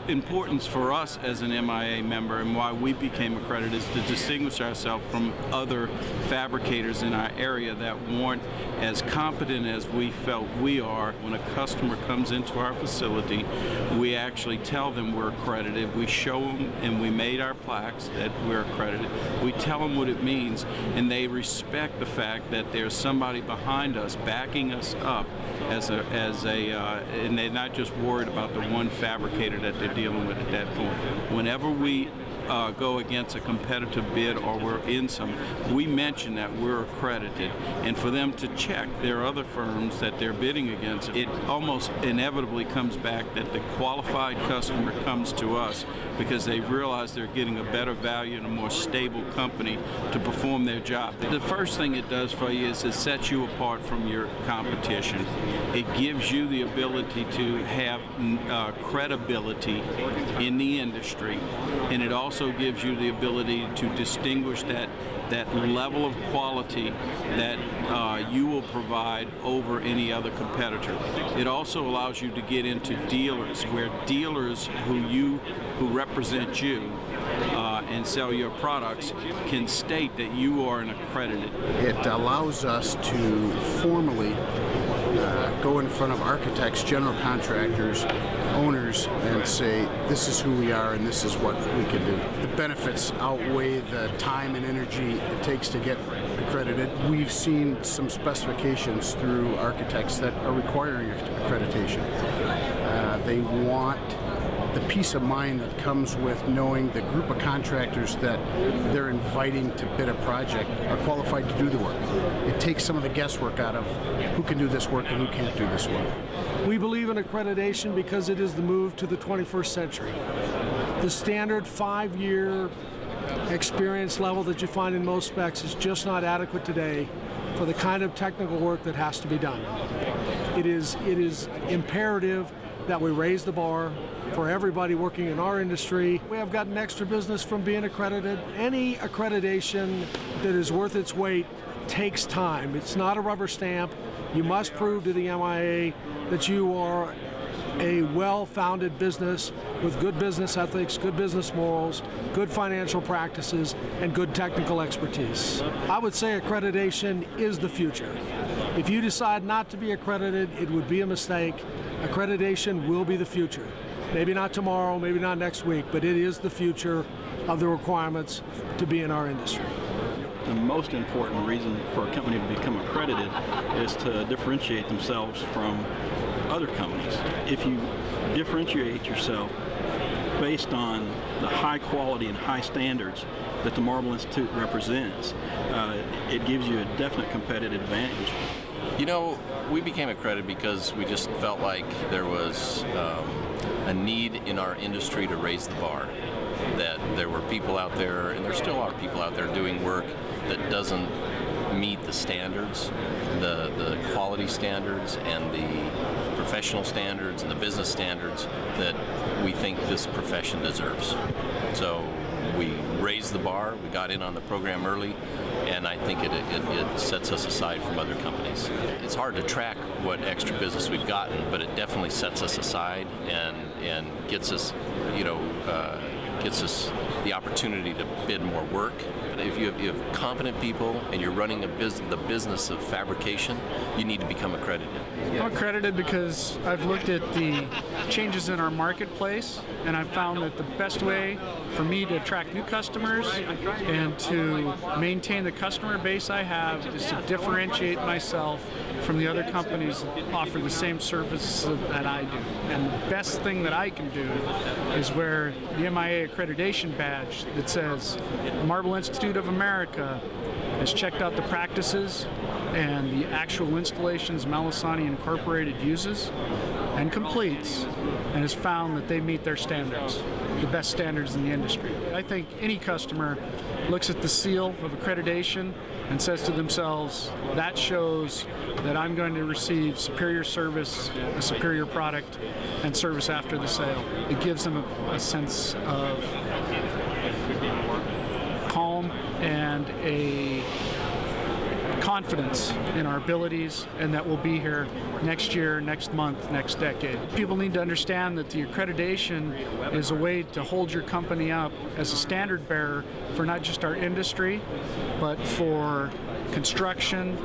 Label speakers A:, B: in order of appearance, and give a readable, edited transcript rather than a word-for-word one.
A: importance for us as an MIA member and why we became accredited is to distinguish ourselves from other fabricators in our area that weren't as competent as we felt we are. When a customer comes into our facility, we actually tell them we're accredited. We show them, and we made our plaques that we're accredited. We tell them what it means, and they respect the fact that there's somebody behind us backing us up and they're not just worried about the one fabricator that they're dealing with at that point. Whenever we go against a competitive bid or we're in some, we mention that we're accredited, and for them to check their other firms that they're bidding against, it almost inevitably comes back that the qualified customer comes to us because they realize they're getting a better value and a more stable company to perform their job. The first thing it does for you is it sets you apart from your competition. It gives you the ability to have credibility in the industry, and it also gives you the ability to distinguish that level of quality that you will provide over any other competitor. It also allows you to get into dealers, where dealers who represent you and sell your products can state that you are an accredited.
B: It allows us to formally go in front of architects, general contractors, owners, and say, this is who we are and this is what we can do. The benefits outweigh the time and energy it takes to get accredited. We've seen some specifications through architects that are requiring accreditation. They want the peace of mind that comes with knowing the group of contractors that they're inviting to bid a project are qualified to do the work. It takes some of the guesswork out of who can do this work and who can't do this work.
C: We believe in accreditation because it is the move to the 21st century. The standard 5-year experience level that you find in most specs is just not adequate today for the kind of technical work that has to be done. It is imperative that we raise the bar for everybody working in our industry. We have gotten extra business from being accredited. Any accreditation that is worth its weight takes time. It's not a rubber stamp. You must prove to the MIA that you are a well-founded business with good business ethics, good business morals, good financial practices, and good technical expertise. I would say accreditation is the future. If you decide not to be accredited, it would be a mistake. Accreditation will be the future. Maybe not tomorrow, maybe not next week, but it is the future of the requirements to be in our industry.
D: The most important reason for a company to become accredited is to differentiate themselves from other companies. If you differentiate yourself based on the high quality and high standards that the Marble Institute represents, it gives you a definite competitive advantage.
E: You know, we became accredited because we just felt like there was a need in our industry to raise the bar. That there were people out there, and there still are people out there doing work that doesn't meet the standards, the quality standards and the professional standards and the business standards that we think this profession deserves. So we raised the bar, we got in on the program early, and I think it sets us aside from other companies. It's hard to track what extra business we've gotten, but it definitely sets us aside and gets us, gets us the opportunity to bid more work. If you have competent people and you're running the business of fabrication, you need to become accredited.
F: I'm accredited because I've looked at the changes in our marketplace, and I've found that the best way for me to attract new customers and to maintain the customer base I have is to differentiate myself from the other companies that offer the same services that I do. And the best thing that I can do is wear the MIA accreditation badge that says the Marble Institute of America has checked out the practices and the actual installations Melisani Incorporated uses and completes, and has found that they meet their standards, the best standards in the industry. I think any customer looks at the seal of accreditation and says to themselves, that shows that I'm going to receive superior service, a superior product, and service after the sale. It gives them a sense of calm and a confidence in our abilities and that we'll be here next year, next month, next decade. People need to understand that the accreditation is a way to hold your company up as a standard bearer for not just our industry, but for construction,